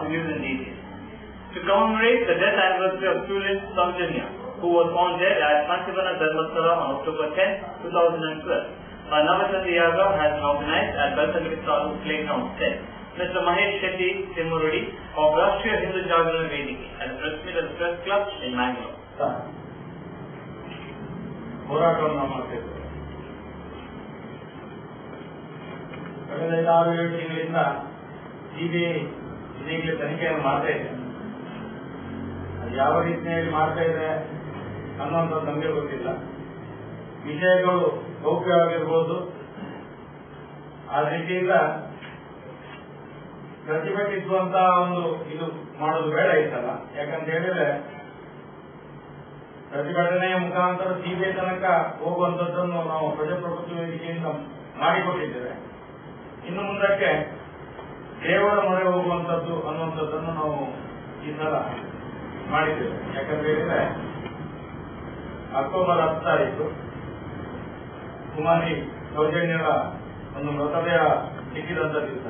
views in detail. To commemorate the death anniversary of student Saujanya, who was found dead at Panchivana Dharmasthala on October 10, 2012, a Navachandi Yaga has been organized at Belthagiri Taluk Playground 10. Mr. Mahesh Shetty Timurudi of Rashtriya Hindu Jagarana Vedike at the Press Meet at the Press Club in Mangalore. ಹೋರಾಟವನ್ನು ಮಾಡ್ತಿದ್ದೇವೆ. ಕಳೆದ 6-7 ತಿಂಗಳಿಂದ CBI ಇದೀಗಲೇ ತನಿಖೆಯನ್ನು ಮಾಡ್ತಾ ಇದೆ. ಅದು ಯಾವ ರೀತಿಯಲ್ಲಿ ಮಾಡ್ತಾ ಇದೆ ಅನ್ನುವಂಥದ್ದು ನಮಗೆ ಗೊತ್ತಿಲ್ಲ. ವಿಷಯಗಳು ಗೌಪ್ಯವಾಗಿರ್ಬೋದು. ಆ ರೀತಿಯಿಂದ ಪ್ರತಿಭಟಿಸುವಂತಹ ಒಂದು ಇದು ಮಾಡೋದು ಬೇಡ ಇತ್ತಲ್ಲ. ಯಾಕಂತ ಹೇಳಿದ್ರೆ ಪ್ರತಿಭಟನೆಯ ಮುಖಾಂತರ ಸಿಬಿಐ ತನಕ ಹೋಗುವಂತದ್ದನ್ನು ನಾವು ಪ್ರಜಾಪ್ರಭುತ್ವ ವೇದಿಕೆಯಿಂದ ಮಾಡಿಕೊಟ್ಟಿದ್ದೇವೆ. ಇನ್ನು ಮುಂದಕ್ಕೆ ದೇವರ ಮೊರೆ ಹೋಗುವಂತದ್ದು ಅನ್ನುವಂಥದ್ದನ್ನು ನಾವು ಈ ಸಲ ಮಾಡಿದ್ದೇವೆ. ಯಾಕಂತ ಹೇಳಿದ್ರೆ ಅಕ್ಟೋಬರ್ 10 ತಾರೀಕು ಕುಮಾರಿ ಸೌಜನ್ಯರ ಒಂದು ಮೃತದೇಹ ಸಿಕ್ಕಿದಂತ ದಿವಸ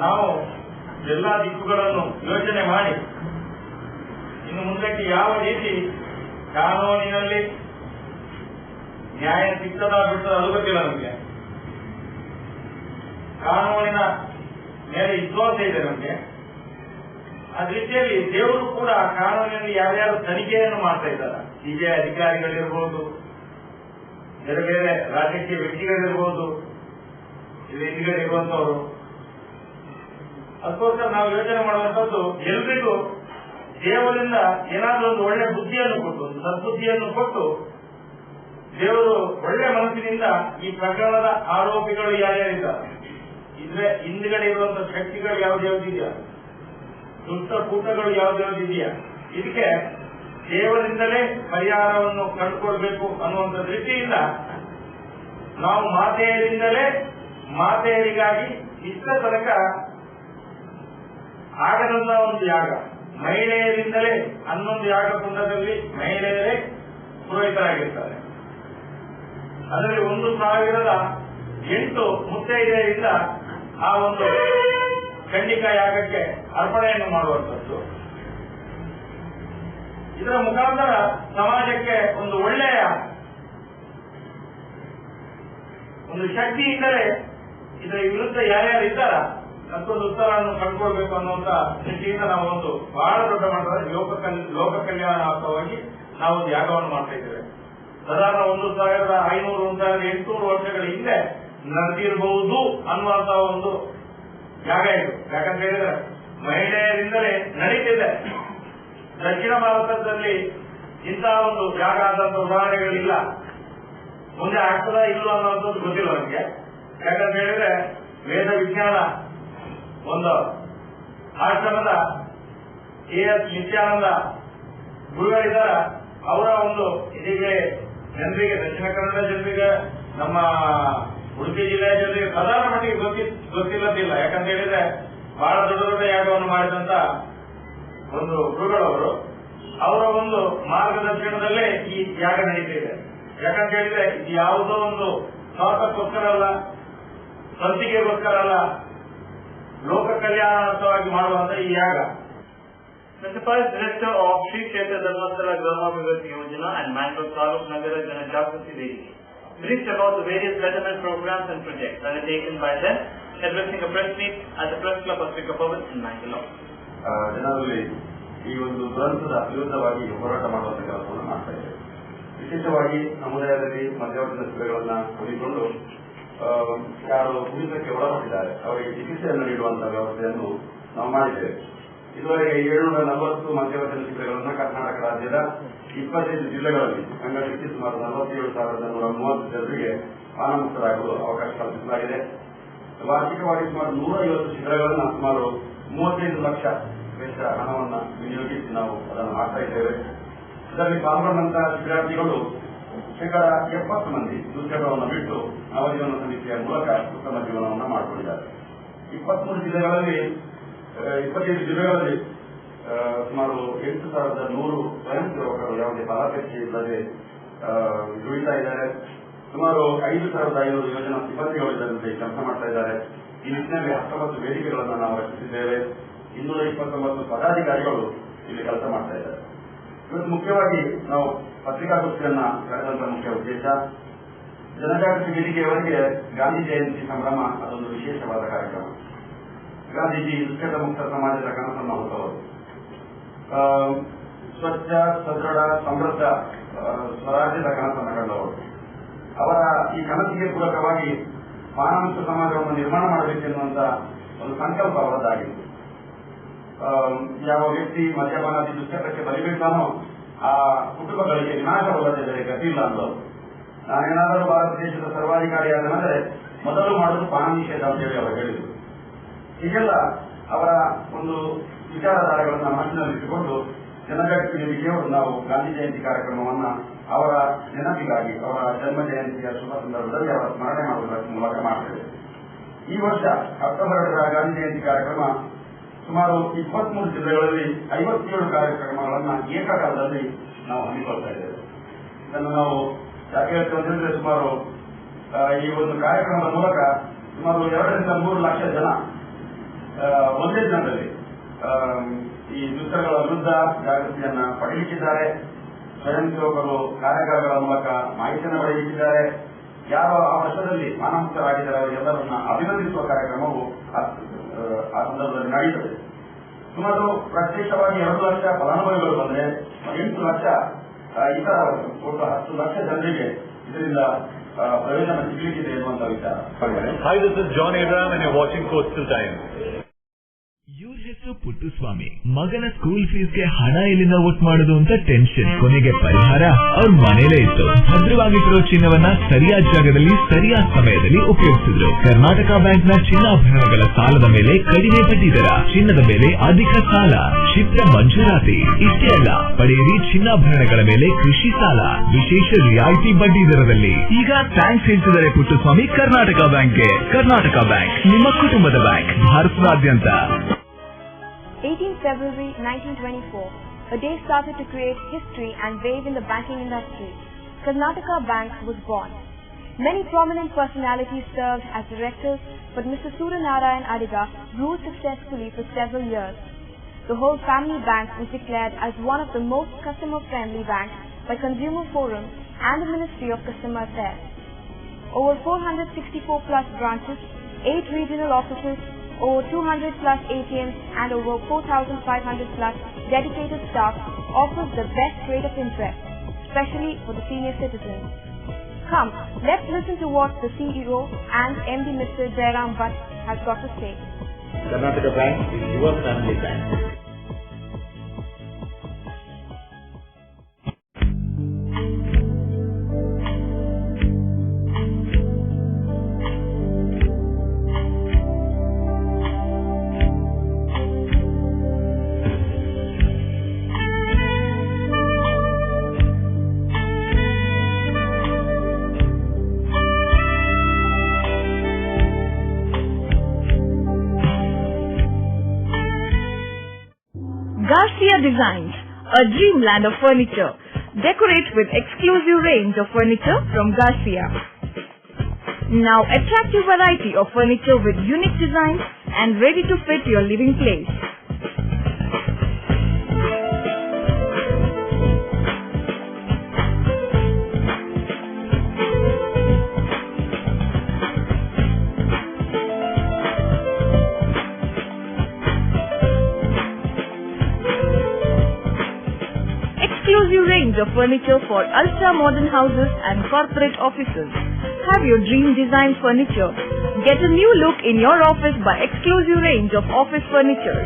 ನಾವು ಎಲ್ಲ ದಿಕ್ಕುಗಳನ್ನು ಯೋಚನೆ ಮಾಡಿ ಇನ್ನು ಮುಂದಕ್ಕೆ ಯಾವ ರೀತಿ ಕಾನೂನಿನಲ್ಲಿ ನ್ಯಾಯ ಸಿಗ್ತದ ಬಿಡ್ತದ ಅದು ಗೊತ್ತಿಲ್ಲ ನಮಗೆ. ಕಾನೂನಿನ ಮೇಲೆ ವಿಶ್ವಾಸ ಇದೆ ನಮಗೆ. ಅದ ರೀತಿಯಲ್ಲಿ ದೇವರು ಕೂಡ ಕಾನೂನಿನಲ್ಲಿ ಯಾರ್ಯಾರು ತನಿಖೆಯನ್ನು ಮಾಡ್ತಾ ಇದ್ದಾರೆ, ಸಿಬಿಐ ಅಧಿಕಾರಿಗಳಿರ್ಬೋದು, ಬೇರೆ ಬೇರೆ ರಾಜಕೀಯ ವ್ಯಕ್ತಿಗಳಿರ್ಬೋದು, ಇದು ಹಿಂದ್ಗಡೆ ಇರುವಂತವರು. ಅದಕ್ಕೋಸ್ಕರ ನಾವು ಯೋಚನೆ ಮಾಡುವಂತದ್ದು ಎಲ್ರಿಗೂ ದೇವರಿಂದ ಏನಾದರೂ ಒಂದು ಒಳ್ಳೆ ಬುದ್ಧಿಯನ್ನು ಕೊಟ್ಟು, ಒಂದು ಸದ್ಬುದ್ಧಿಯನ್ನು ಕೊಟ್ಟು, ದೇವರು ಒಳ್ಳೆ ಮನಸ್ಸಿನಿಂದ ಈ ಪ್ರಕರಣದ ಆರೋಪಿಗಳು ಯಾರ್ಯಾರಿದ್ದಾರೆ, ಇದ್ರೆ ಹಿಂದ್ಗಡೆ ಇರುವಂತಹ ಶಕ್ತಿಗಳು ಯಾವ್ದ್ಯಾವ್ದಿದೆಯಾ, ದುಷ್ಟ ಕೂಟಗಳು ಯಾವ್ದ್ಯಾವ್ದಿದೆಯಾ, ಇದಕ್ಕೆ ದೇವರಿಂದಲೇ ಪರಿಹಾರವನ್ನು ಕಂಡುಕೊಳ್ಬೇಕು ಅನ್ನುವಂಥ ದೃಷ್ಟಿಯಿಂದ ನಾವು ಮಾತೆಯರಿಂದಲೇ ಮಾತೆಯರಿಗಾಗಿ ಇಷ್ಟ ತನಕ ಆಗದಂತ ಒಂದು ಯಾಗ, ಮಹಿಳೆಯರಿಂದಲೇ 11 ಯಾಗ ಕುಂಡದಲ್ಲಿ ಮಹಿಳೆಯರೇ ಪುರೋಹಿತರಾಗಿರ್ತಾರೆ. ಅದರಲ್ಲಿ 1008 ಮುತ್ತೈದೆಯರಿಂದ ಆ ಒಂದು ಖಂಡಿಕಾ ಯಾಗಕ್ಕೆ ಅರ್ಪಣೆಯನ್ನು ಮಾಡುವಂಥದ್ದು. ಇದರ ಮುಖಾಂತರ ಸಮಾಜಕ್ಕೆ ಒಂದು ಒಳ್ಳೆಯ ಒಂದು ಶಕ್ತಿಯಿಂದಲೇ ಇದರ ವಿರುದ್ಧ ಯಾರ್ಯಾರು ಇದ್ದಾರ ಮತ್ತೊಂದು ಉತ್ತರವನ್ನು ಕಂಡುಕೊಳ್ಬೇಕು ಅನ್ನುವಂತ ದೃಷ್ಟಿಯಿಂದ ನಾವು ಒಂದು ಬಹಳ ದೊಡ್ಡ ಮಟ್ಟದ ಲೋಕ ಕಲ್ಯಾಣಾರ್ಥವಾಗಿ ನಾವು ಒಂದು ಯಾಗವನ್ನು ಮಾಡ್ತಾ ಇದ್ದೇವೆ. ಸಾಧಾರಣ 1500-1800 ವರ್ಷಗಳ ಹಿಂದೆ ನಡೆದಿರಬಹುದು ಅನ್ನುವಂತಹ ಒಂದು ಯಾಗ ಇದು. ಯಾಕಂತ ಹೇಳಿದ್ರೆ ಮಹಿಳೆಯರಿಂದಲೇ ನಡೀತಿದೆ. ದಕ್ಷಿಣ ಭಾರತದಲ್ಲಿ ಇಂತಹ ಒಂದು ಯಾಗ ಆದಂತ ಉದಾಹರಣೆಗಳಿಲ್ಲ. ಮುಂದೆ ಆಗ್ತದ ಇಲ್ಲ ಅನ್ನೋದು ಗೊತ್ತಿಲ್ಲ ನಮಗೆ. ಯಾಕಂತ ಹೇಳಿದ್ರೆ ವೇದ ವಿಜ್ಞಾನ ಒಂದು ಆಶ್ರಮದ ಎಸ್ ನಿತ್ಯಾನಂದ ಗುರುಗಳಿದ್ದಾರೆ. ಅವರ ಒಂದು ಇದೀಗೆ ಜನರಿಗೆ, ದಕ್ಷಿಣ ಕನ್ನಡ ಜನರಿಗೆ, ನಮ್ಮ ಉಡುಪಿ ಜಿಲ್ಲೆಯ ಜನರಿಗೆ ಸಾಧಾರಣ ಮಟ್ಟಿಗೆ ಗೊತ್ತಿಲ್ಲದಿಲ್ಲ. ಯಾಕಂತ ಹೇಳಿದ್ರೆ ಬಹಳ ದೊಡ್ಡ ದೊಡ್ಡ ಯಾಗವನ್ನು ಮಾಡಿದಂತ ಒಂದು ಗುರುಗಳವರು, ಅವರ ಒಂದು ಮಾರ್ಗದರ್ಶನದಲ್ಲೇ ಈ ಯಾಗ ನಡೀತಿದೆ. ಯಾಕಂತ ಹೇಳಿದ್ರೆ ಇದು ಯಾವುದೋ ಒಂದು ಸ್ವಾರ್ಥಕ್ಕೋಸ್ಕರ ಅಲ್ಲ, ಸ್ವಂತಿಗೆಗೋಸ್ಕರ ಅಲ್ಲ, ಲೋಕ ಕಲ್ಯಾಣಾರ್ಥವಾಗಿ ಮಾಡುವಂತ ಈ ಯಾಗ. Mr. First Director of Sri Kshetra Dharmasthala Gramavikas Yojana and Mangalore Taluk Nagara Jana Jagrati Vedike briefed about the various betterment programs and projects undertaken by them, addressing a press meet at the Press Club of Srikapavan in Mangalore. ಜನರಲ್ಲಿ ಈ ಒಂದು ದುರಂತದ ವಿರುದ್ಧವಾಗಿ ಹೋರಾಟ ಮಾಡುವಂತ ಕೆಲಸವನ್ನು ಮಾಡ್ತಾ ಇದ್ದೇವೆ. ವಿಶೇಷವಾಗಿ ಸಮುದಾಯದಲ್ಲಿ ಮಧ್ಯವರ್ತಿತ ಶಿಬಿರಗಳನ್ನ ಹಮ್ಮಿಕೊಂಡು ಯಾರು ಕುಡಿತಕ್ಕೆ ಒಳಪಟ್ಟಿದ್ದಾರೆ ಅವರಿಗೆ ಚಿಕಿತ್ಸೆಯನ್ನು ನೀಡುವಂತಹ ವ್ಯವಸ್ಥೆಯನ್ನು ನಾವು ಮಾಡಿದ್ದೇವೆ. ಇದುವರೆಗೆ 740 ಮಧ್ಯವರ್ತಿತ ಶಿಬಿರಗಳನ್ನು ಕರ್ನಾಟಕ ರಾಜ್ಯದ 25 ಜಿಲ್ಲೆಗಳಲ್ಲಿ ಸಂಘಟಿಸಿ ಸುಮಾರು 47,130 ಜನರಿಗೆ ಪಾನಮುಕ್ತರಾಗಲು ಅವಕಾಶ ಕಲ್ಪಿಸಲಾಗಿದೆ. ವಾರ್ಷಿಕವಾಗಿ ಸುಮಾರು 150 ಶಿಬಿರಗಳನ್ನು ಸುಮಾರು 35 ಲಕ್ಷ ವೆಚ್ಚ ಹಣವನ್ನು ವಿನಿಯೋಗಿಸಿ ನಾವು ಅದನ್ನು ಮಾಡ್ತಾ ಇದ್ದೇವೆ. ಇದರಲ್ಲಿ ಪಾಲ್ಗೊಂಡಂತಹ ಶಿಬಿರಾರ್ಥಿಗಳು ಶೇಕಡ 70 ಮಂದಿ ದುಶ್ಚಟವನ್ನು ಬಿಟ್ಟು ನವಜೀವನ ಸಮಿತಿಯ ಮೂಲಕ ಉತ್ತಮ ಜೀವನವನ್ನು ಮಾಡಿಕೊಂಡಿದ್ದಾರೆ. 25 ಜಿಲ್ಲೆಗಳಲ್ಲಿ ಸುಮಾರು 8,100 ಸ್ವಯಂ ಸೇವಕರು ಯಾವುದೇ ಫಲಾಪೇಕ್ಷೆ ಇಲ್ಲದೆ ದುಡಿತಾ ಇದ್ದಾರೆ. ಸುಮಾರು 5,500 ಯೋಜನಾ ಸಿಬ್ಬಂದಿಗಳು ಇದರಲ್ಲಿ ಕೆಲಸ ಮಾಡ್ತಾ ಇದ್ದಾರೆ. ಈ ನಿಟ್ಟಿನಲ್ಲಿ 19 ವೇದಿಕೆಗಳನ್ನು ನಾವು ರಚಿಸಿದ್ದೇವೆ. 229 ಪದಾಧಿಕಾರಿಗಳು ಇಲ್ಲಿ ಕೆಲಸ ಮಾಡ್ತಾ ಇದ್ದಾರೆ. ಇವತ್ತು ಮುಖ್ಯವಾಗಿ ನಾವು ಪತ್ರಿಕಾಗೋಷ್ಠಿಯನ್ನ ಕರೆದಂತ ಮುಖ್ಯ ಉದ್ದೇಶ, ಜನಜಾಗೃತಿ ವೇದಿಕೆಯವರಿಗೆ ಗಾಂಧಿ ಜಯಂತಿ ಸಂಭ್ರಮ ಅದೊಂದು ವಿಶೇಷವಾದ ಕಾರ್ಯಕ್ರಮ. ಗಾಂಧೀಜಿ ದುಶ್ಚಟ ಮುಕ್ತ ಸಮಾಜದ ಕನಸನ್ನು ಹೊತ್ತವರು, ಸ್ವಚ್ಛ ಸದೃಢ ಸಮೃದ್ಧ ಸ್ವರಾಜ್ಯದ ಕನಸನ್ನು ಕಂಡವರು. ಅವರ ಈ ಕನಸಿಗೆ ಪೂರಕವಾಗಿ ಮಾನವಮುಕ್ತ ಸಮಾಜವನ್ನು ನಿರ್ಮಾಣ ಮಾಡಬೇಕೆನ್ನುವಂತ ಒಂದು ಸಂಕಲ್ಪ ಅವರದ್ದಾಗಿತ್ತು. ಯಾವ ವ್ಯಕ್ತಿ ಮದ್ಯಪಾನಾದಿ ದುಶ್ಚಟಕ್ಕೆ ಬಲಿಬಿಡ್ತಾನೋ ಆ ಕುಟುಂಬಗಳಿಗೆ ವಿನಾಶವಲ್ಲದೆ ಬೇರೆ ಗತಿ ಇಲ್ಲ ಅಂದವರು. ನಾನೇನಾದರೂ ಭಾರತ ದೇಶದ ಸರ್ವಾಧಿಕಾರಿಯಾದನೆಂದರೆ ಮೊದಲು ಮಾಡುವುದು ಪಾನ ನಿಷೇಧ ಅಂತ ಹೇಳಿ ಅವರು ಹೇಳಿದರು. ಹೀಗೆಲ್ಲ ಅವರ ಒಂದು ವಿಚಾರಧಾರೆಗಳನ್ನು ಮನಸ್ಸಿನಲ್ಲಿಟ್ಟುಕೊಂಡು ಜನಜಾಗೃತಿ ವೇದಿಕೆಯವರು ನಾವು ಗಾಂಧಿ ಜಯಂತಿ ಕಾರ್ಯಕ್ರಮವನ್ನ ಅವರ ನೆನಪಿಗಾಗಿ ಅವರ ಜನ್ಮ ಜಯಂತಿಯ ಶುಭ ಸಂದರ್ಭದಲ್ಲಿ ಅವರ ಸ್ಮರಣೆ ಮಾಡುವುದರ ಮೂಲಕ ಮಾಡ್ತೇವೆ. ಈ ವರ್ಷ ಅಕ್ಟೋಬರ್ 2ರ ಗಾಂಧಿ ಜಯಂತಿ ಕಾರ್ಯಕ್ರಮ ಸುಮಾರು 23 ಜಿಲ್ಲೆಗಳಲ್ಲಿ 57 ಕಾರ್ಯಕ್ರಮಗಳನ್ನು ಏಕಕಾಲದಲ್ಲಿ ನಾವು ಹಮ್ಮಿಕೊಳ್ತಾ ಇದ್ದೇವೆ. ಇದನ್ನು ನಾವು ಯಾಕೆ ಹೇಳ್ತೇವೆ ಸುಮಾರು ಈ ಒಂದು ಕಾರ್ಯಕ್ರಮದ ಮೂಲಕ ಸುಮಾರು 2 ರಿಂದ 3 ಲಕ್ಷ ಜನ ಒಂದೇ ದಿನದಲ್ಲಿ ಈ ದುಷ್ಟಗಳ ವಿರುದ್ಧ ಜಾಗೃತಿಯನ್ನ ಪಡೆಯಲಿಕ್ಕಿದ್ದಾರೆ. ಸ್ವಯಂ ಸೇವಕರು ಕಾರ್ಯಾಗಾರಗಳ ಮೂಲಕ ಮಾಹಿತಿಯನ್ನು ಪಡೆಯಲಿಕ್ಕಿದ್ದಾರೆ. ಯಾರು ಆ ವರ್ಷದಲ್ಲಿ ಮಾನವಮುಕ್ತರಾಗಿದ್ದಾರೆ ಅವರೆಲ್ಲರನ್ನ ಅಭಿನಂದಿಸುವ ಕಾರ್ಯಕ್ರಮವು ಆ ಸಂದರ್ಭದಲ್ಲಿ ನಡೆಯುತ್ತದೆ. ಸುಮಾರು ಪ್ರತ್ಯೇಕವಾಗಿ 2 ಲಕ್ಷ ಫಲಾನುಭವಿಗಳು ಬಂದರೆ 8 ಲಕ್ಷ ಇತರ ಒಟ್ಟು 10 ಲಕ್ಷ ಜನರಿಗೆ ಇದರಿಂದ ಪ್ರಯೋಜನ ಸಿಗಲಿಕ್ಕಿದೆ ಎನ್ನುವಂತ ವಿಚಾರ. Hi, this is John Abraham and you're watching Coastal Times. ಇವ್ರ ಹೆಸರು ಪುಟ್ಟಸ್ವಾಮಿ. ಮಗನ ಸ್ಕೂಲ್ ಫೀಸ್ಗೆ ಹಣ ಎಲ್ಲಿಂದ ಒಟ್ಟು ಮಾಡೋದು ಅಂತ ಟೆನ್ಷನ್. ಕೊನೆಗೆ ಪರಿಹಾರ ಅವ್ರ ಮನೇಲೇ ಇತ್ತು. ಭದ್ರವಾಗಿಟ್ಟಿರೋ ಚಿನ್ನವನ್ನ ಸರಿಯಾದ ಜಾಗದಲ್ಲಿ ಸರಿಯಾದ ಸಮಯದಲ್ಲಿ ಉಪಯೋಗಿಸಿದ್ರು. ಕರ್ನಾಟಕ ಬ್ಯಾಂಕ್ನ ಚಿನ್ನಾಭರಣಗಳ ಸಾಲದ ಮೇಲೆ ಕಡಿಮೆ ಬಡ್ಡಿ ದರ, ಚಿನ್ನದ ಮೇಲೆ ಅಧಿಕ ಸಾಲ, ಶೀಘ್ರ ಮಂಜೂರಾತಿ. ಇಷ್ಟೇ ಅಲ್ಲ, ಪಡೆಯಿರಿ ಚಿನ್ನಾಭರಣಗಳ ಮೇಲೆ ಕೃಷಿ ಸಾಲ ವಿಶೇಷ ರಿಯಾಯಿತಿ ಬಡ್ಡಿ ದರದಲ್ಲಿ. ಈಗ ಥ್ಯಾಂಕ್ಸ್ ಹೇಳ್ತಿದ್ದಾರೆ ಪುಟ್ಟಸ್ವಾಮಿ ಕರ್ನಾಟಕ ಬ್ಯಾಂಕ್ಗೆ. ಕರ್ನಾಟಕ ಬ್ಯಾಂಕ್ ನಿಮ್ಮ ಕುಟುಂಬದ ಬ್ಯಾಂಕ್, ಭಾರತದಾದ್ಯಂತ. 18 February 1924, a day started to create history and wave in the banking industry. Karnataka Bank was born. Many prominent personalities served as directors, but Mr. Suryanarayan Adiga ruled successfully for several years. The whole family bank was declared as one of the most customer-friendly banks by Consumer Forum and the Ministry of Customer Affairs. Over 464 plus branches, 8 regional offices, over 200 plus ATMs and over 4,500 plus dedicated staff offers the best rate of interest, especially for the senior citizens. Come, let's listen to what the CEO and MD Mr. Jairam Bhatt has got to say. Karnataka Bank is your family bank. Garcia Designs, a dreamland of furniture. Decorate with exclusive range of furniture from Garcia. Now attractive variety of furniture with unique designs and ready to fit your living place. Exclusive range of furniture for ultra-modern houses and corporate offices. Have your dream design furniture. Get a new look in your office by exclusive range of office furniture.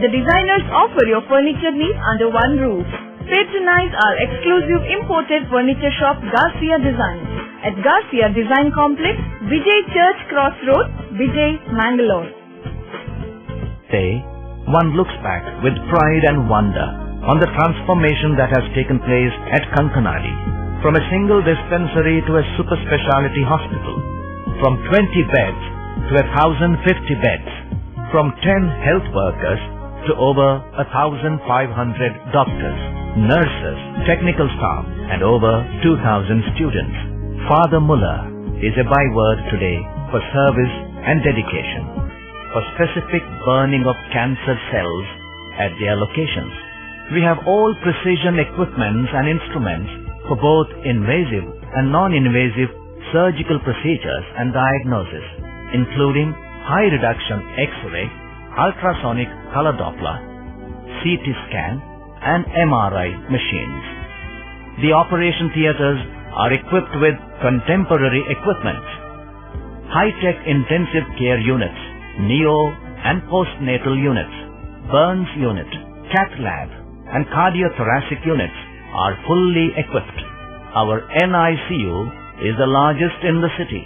The designers offer your furniture needs under one roof. Patronize our exclusive imported furniture shop Garcia Designs at Garcia Design Complex, Vijay Church Cross Road, Vijay, Mangalore. Today, one looks back with pride and wonder on the transformation that has taken place at Kankanadi, from a single dispensary to a super speciality hospital, from 20 beds to 1,050 beds, from 10 health workers to over 1,500 doctors, nurses, technical staff and over 2,000 students. Father Muller is a byword today for service and dedication for specific burning of cancer cells at their locations. We have all precision equipments and instruments for both invasive and non-invasive surgical procedures and diagnosis, including high reduction X-ray, ultrasonic color Doppler, CT scan, and MRI machines. The operation theaters are equipped with contemporary equipment, high-tech intensive care units, neo and postnatal units, burns unit, cath lab, and cardiothoracic units are fully equipped. Our NICU is the largest in the city.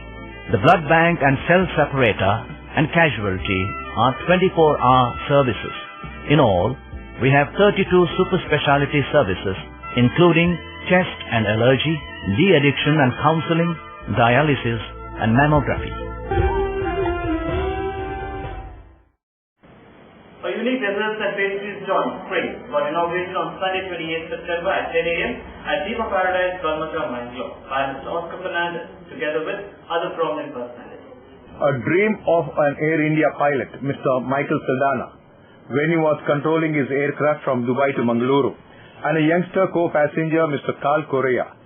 The blood bank and cell separator and casualty are 24-hour services. In all, we have 32 super specialty services, including chest and allergy, de-addiction and counseling, dialysis, and mammography. A unique desserts and pastries joint spring for inauguration on Sunday 28th September at 10 a.m. at Deepa Paradise, Balmatra, Mangalore by Mr. Oscar Fernandez together with other prominent personalities. A dream of an Air India pilot, Mr. Michael Saldana, when he was controlling his aircraft from Dubai to Mangaluru, and a youngster co-passenger, Mr. Carl Correa,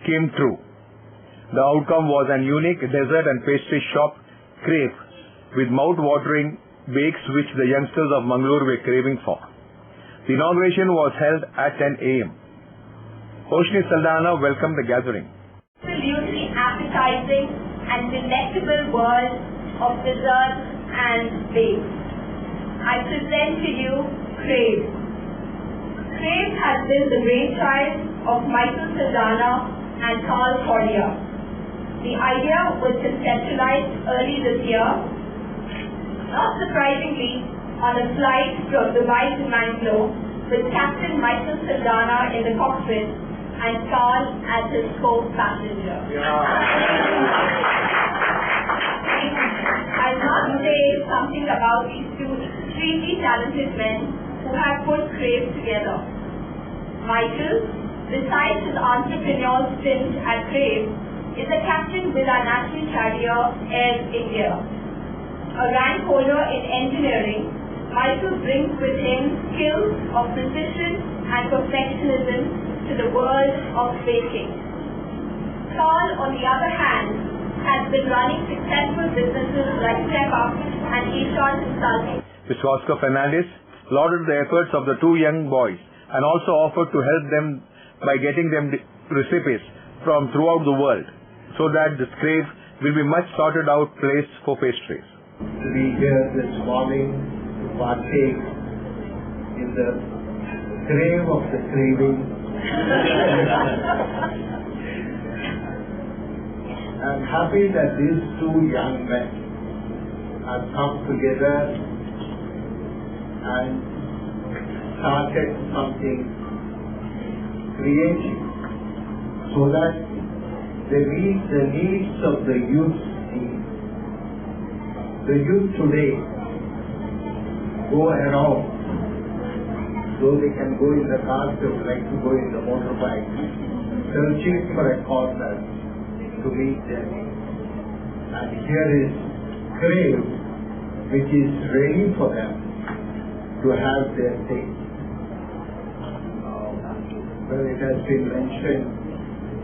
came true. The outcome was an unique dessert and pastry shop, Crepe, with mouth-watering bakes which the youngsters of Mangalore were craving for. The inauguration was held at 10 a.m. Oshni Saldana welcomed the gathering. Absolutely appetizing and delectable world of desserts and bakes. I present to you Crave. Crave has been the brainchild of Michael Saldana and Carl Correa. The idea was conceptualized early this year, not surprisingly, on a flight from Dubai to Mangalore with Captain Michael Saldana in the cockpit and Carl as his co-passenger. I must say something about these two extremely talented men who have put Crave together. Michael, besides his entrepreneurial stint at Crave, is a captain with our national carrier Air India. A rank holder in engineering, Michael brings with him skills of precision and perfectionism to the world of baking. Carl, on the other hand, has been running successful businesses like Step Up and Ishan Consulting. Mr. Oscar Fernandez lauded the efforts of the two young boys and also offered to help them by getting them recipes from throughout the world so that this Crave will be much sorted out place for pastries. To be here this morning to partake in the crave of the craving. I'm happy that these two young men have come together and started something creative so that they meet the needs of the youth. The youth today go around, though they can go in the cars, they would like to go in the motorbike, searching for a corner to meet their needs. And here is Crave, which is ready for them to have their say. Well, it has been mentioned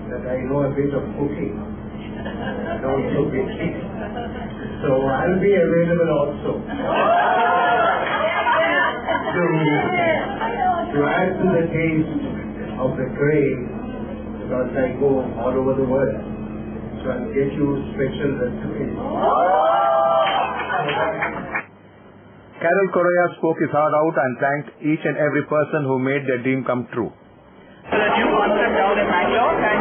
that I know a bit of cooking and also baking. So I'll be available also to add to the taste of the Crave, because I go all over the world. So I'll get you special recipes. Carol Correa spoke his heart out and thanked each and every person who made their dream come true. So the new concept down in Mangalore, and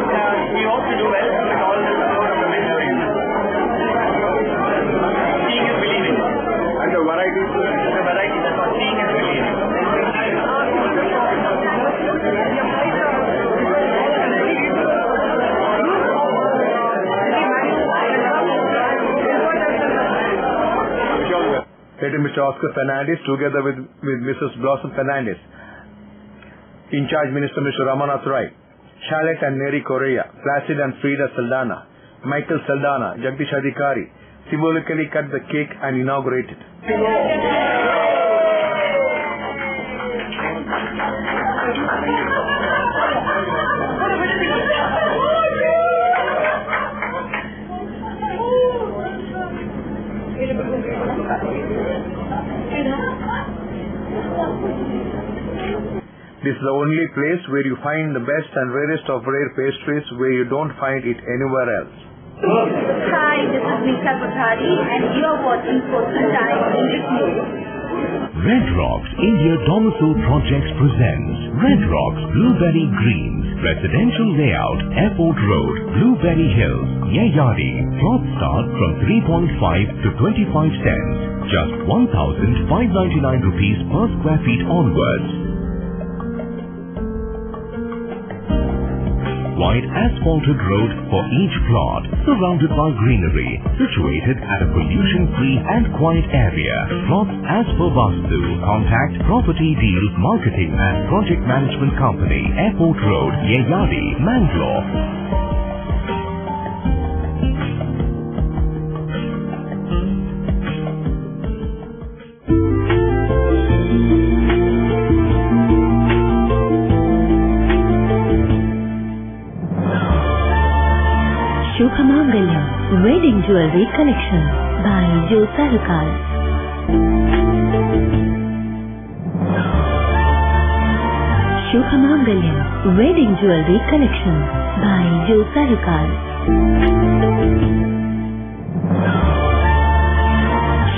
we hope to do well with all the support of the ministry. Seeing is believing. And the variety, that's what seeing is believing. Later, Mr. Oscar Fernandez, together with Mrs. Blossom Fernandez, in charge Minister Mr. Ramanath Rai, Charlotte and Mary Correa, Placid and Frida Saldana, Michael Saldana, Jagdish Adhikari, symbolically cut the cake and inaugurate it. This is the only place where you find the best and rarest of rare pastries where you don't find it anywhere else. Hi, this is Nisha Kothari and you are watching Coastal Times English News. Red Rocks India Domicile Projects presents Red Rocks Blueberry Greens, residential layout, Airport Road, Blueberry Hills, Yayadi. Plots start from 3.5 to 25 cents, just 1,599 rupees per square feet onwards. Wide asphalted road for each plot, surrounded by greenery, situated at a pollution-free and quiet area. Plots as per Vastu. Contact Property Deals Marketing and Project Management Company, Airport Road, Yayadi, Mangalore. Shubhamangalam Wedding Jewelry Collection by Joe Sarukar. Shubhamangalam Wedding Jewelry Collection by Joe Sarukar.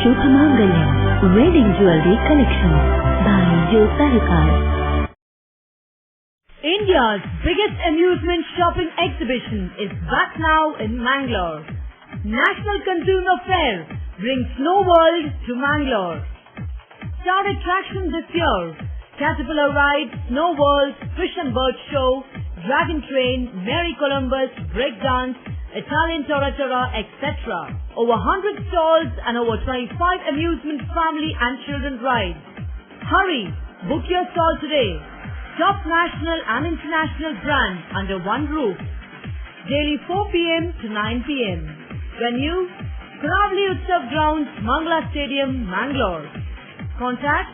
Shubhamangalam Wedding Jewelry Collection by Joe Sarukar. India's biggest amusement shopping exhibition is back now in Mangalore. National Consumer Fair brings Snow World to Mangalore. Star attraction this year: Caterpillar Ride, Snow World, Fish and Bird Show, Dragon Train, Mary Columbus, Breakdance, Italian Tora, etc. Over 100 stalls and over 25 amusement family and children rides. Hurry! Book your stall today. Top national and international brands under one roof. Daily 4 p.m. to 9 p.m. Venue: Karavali Utsav Grounds, Mangala Stadium, Mangalore. Contact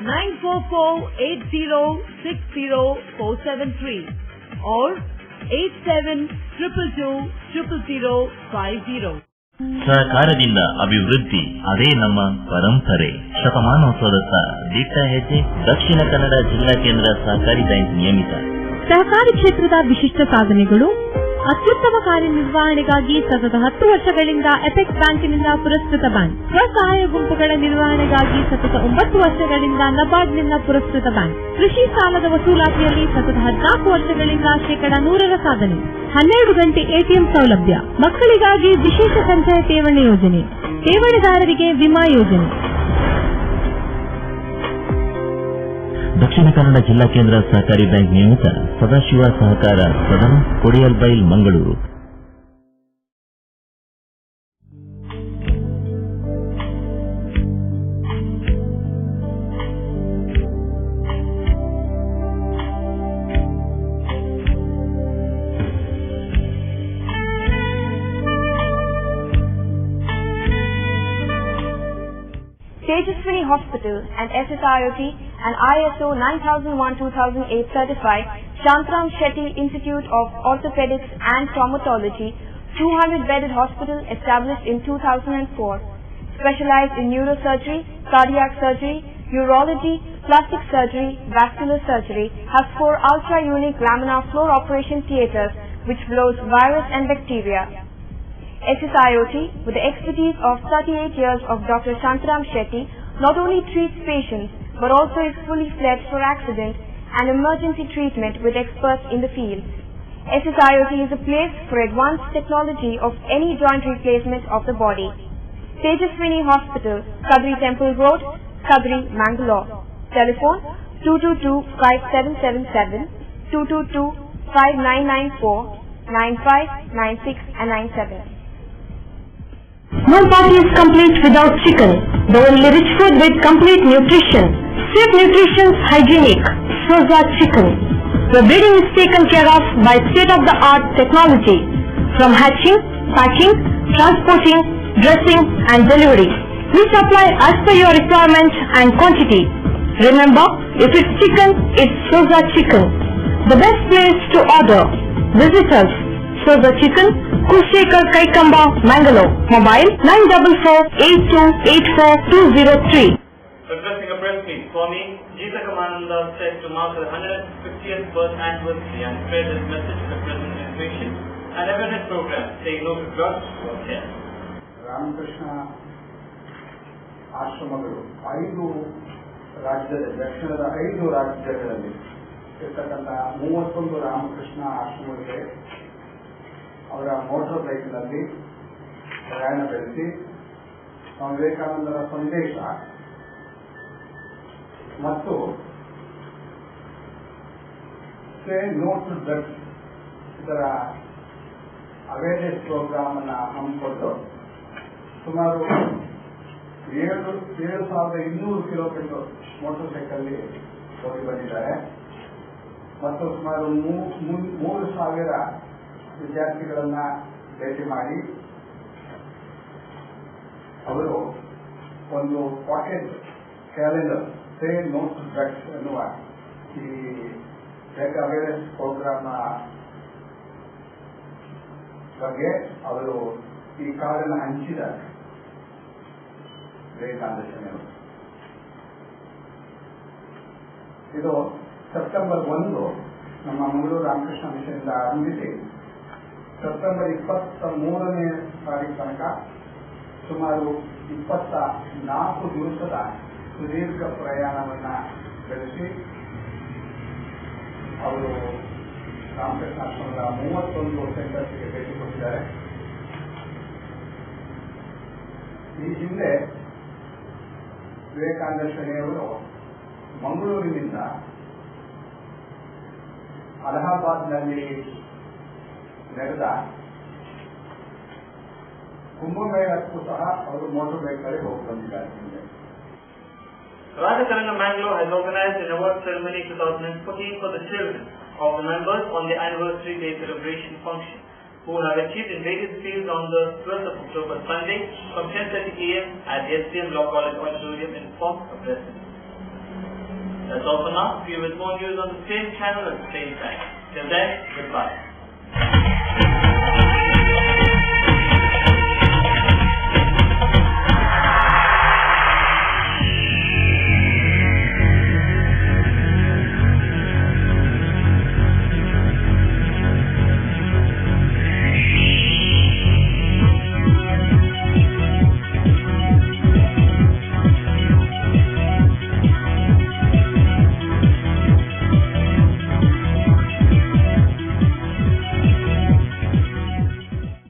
944-8060-473 or 87222050. ಸಹಕಾರದಿಂದ ಅಭಿವೃದ್ಧಿ, ಅದೇ ನಮ್ಮ ಪರಂಪರೆ. ಶತಮಾನೋತ್ಸವದತ್ತ ದಿಟ್ಟ ಹೆಜ್ಜೆ. ದಕ್ಷಿಣ ಕನ್ನಡ ಜಿಲ್ಲಾ ಕೇಂದ್ರ ಸಹಕಾರಿ ಬ್ಯಾಂಕ್ ನಿಯಮಿತ. ಸಹಕಾರಿ ಕ್ಷೇತ್ರದ ವಿಶಿಷ್ಟ ಸಾಧನೆಗಳು: ಅತ್ಯುತ್ತಮ ಕಾರ್ಯನಿರ್ವಹಣೆಗಾಗಿ ಸತತ 10 ವರ್ಷಗಳಿಂದ ಎಪೆಕ್ಸ್ ಬ್ಯಾಂಕಿನಿಂದ ಪುರಸ್ಕೃತ ಬ್ಯಾಂಕ್. ಸ್ವಸಹಾಯ ಗುಂಪುಗಳ ನಿರ್ವಹಣೆಗಾಗಿ ಸತತ 9 ವರ್ಷಗಳಿಂದ ನಬಾರ್ಡ್ನಿಂದ ಪುರಸ್ಕೃತ ಬ್ಯಾಂಕ್. ಕೃಷಿ ಸಾಲದ ವಸೂಲಾತಿಯಲ್ಲಿ ಸತತ 14 ವರ್ಷಗಳಿಂದ 100% ಸಾಧನೆ. 12 ಗಂಟೆ ಎಟಿಎಂ ಸೌಲಭ್ಯ. ಮಕ್ಕಳಿಗಾಗಿ ವಿಶೇಷ ಸಂಚಯ ಠೇವಣಿ ಯೋಜನೆ. ಠೇವಣಿದಾರರಿಗೆ ವಿಮಾ ಯೋಜನೆ. ದಕ್ಷಿಣ ಕನ್ನಡ ಜಿಲ್ಲಾ ಕೇಂದ್ರ ಸಹಕಾರಿ ಬ್ಯಾಂಕ್ ನಿಯಮಿತ. ಸದಾಶಿವ ಸಹಕಾರ ಸದನ, Kodialbail, Mangaluru. Tejaswini Hospital and SSIOT and ISO 9001-2008 certified Shantram Shetty Institute of Orthopedics and Traumatology 200-bedded hospital established in 2004. Specialized in neurosurgery, cardiac surgery, urology, plastic surgery, vascular surgery, has 4 ultra-unique laminar floor operation theatres which blows virus and bacteria. SSIOT, with the expertise of 38 years of Dr. Shantram Shetty, not only treats patients but also is fully fledged for accident and emergency treatment with experts in the field. SSIOT is a place for advanced technology of any joint replacement of the body. Tejaswini Hospital, Kadri Temple Road, Kadri, Mangalore. Telephone 222-5777, 222-5994, 95, 96 and 97. No party is complete without chicken. The only rich food with complete nutrition. Swift Nutrition's hygienic Soza Chicken. The breeding is taken care of by state-of-the-art technology. From hatching, packing, transporting, dressing and delivery. We supply as per your requirement and quantity. Remember, if it's chicken, it's Soza Chicken. The best place to order. Visit us. Soza Chicken, Kushekar Kaikamba, Mangalore. Mobile 944-8284-203. Addressing a press meet, Swami Jita Kamananda said to mark the 150th birth anniversary and spread his message to the present generation. An awareness program saying no to drugs was held. Ramakrishna ಆಶ್ರಮಗಳು 5 ರಾಜ್ಯದಲ್ಲಿ, ದಕ್ಷಿಣದ 5 ರಾಜ್ಯಗಳಲ್ಲಿ ಇರ್ತಕ್ಕಂಥ 31 ರಾಮಕೃಷ್ಣ ಆಶ್ರಮಗಳಿಗೆ ಅವರ motor ಬೈಕ್ನಲ್ಲಿ ಪ್ರಯಾಣ ಬೆಳೆಸಿ ಸ್ವಾಮಿ ವಿವೇಕಾನಂದರ ಸಂದೇಶ ಮತ್ತು ಸೇ ನೋ ಟು ಡ್ರಗ್ಸ್ ಇದರ ಅವೇರ್ನೆಸ್ ಪ್ರೋಗ್ರಾಮ್ ಅನ್ನು ಹಮ್ಮಿಕೊಂಡು ಸುಮಾರು 7,200 ಕಿಲೋಮೀಟರ್ ಮೋಟಾರ್ ಸೈಕಲ್ ಹೋಗಿ ಬಂದಿದ್ದಾರೆ ಮತ್ತು ಸುಮಾರು 3,000 ವಿದ್ಯಾರ್ಥಿಗಳನ್ನ ಭೇಟಿ ಮಾಡಿ ಅವರು ಒಂದು pocket calendar say no to drugs ಎನ್ನುವ ಈ ಡ್ರಗ್ ಅವೇರ್ನೆಸ್ ಪ್ರೋಗ್ರಾಮ್ ಬಗ್ಗೆ ಅವರು ಈ ಕಾರ್ಡನ್ನು ಹಂಚಿದ್ದಾರೆ. ವಿವೇಕಾನಂದ ಶನಿಯವರು ಇದು ಸೆಪ್ಟೆಂಬರ್ 1 ನಮ್ಮ ಮಂಗಳೂರು ರಾಮಕೃಷ್ಣ ಮಿಷನ್ನಿಂದ ಆರಂಭಿಸಿ ಸೆಪ್ಟೆಂಬರ್ 23ನೇ ತಾರೀಕು ತನಕ ಸುಮಾರು 24 ದಿವಸದ ಸುದೀರ್ಘ ಪ್ರಯಾಣವನ್ನು ಬೆಳೆಸಿ ಅವರು ರಾಮಕೃಷ್ಣ ಆಶ್ರಮದ 31 ಸೆಂಟರ್ಸ್ಗೆ ಭೇಟಿ ಕೊಟ್ಟಿದ್ದಾರೆ. ಈ ಹಿಂದೆ ವಿವೇಕಾನಂದ ಶನಿಯವರು ಮಂಗಳೂರಿನಿಂದ ಅಲಹಾಬಾದ್ನಲ್ಲಿ ನಡೆದ ಕುಂಭಮೇಳಕ್ಕೂ ಸಹ ಅವರು ಮೋಟಾರ್ ಬೈಕ್ನಲ್ಲಿ ಹೋಗಿ ಬಂದಿದ್ದಾರೆ. Radhakarana Mangalore has organized an award ceremony 2014 for the children of the members on the anniversary day celebration function, who have achieved in various fields on the 12th of October, Sunday, from 10:30 a.m. at the SDM Law College Auditorium in Fort of Residence. That's all for now. See you with more news on the same channel at the same time. Till then, goodbye.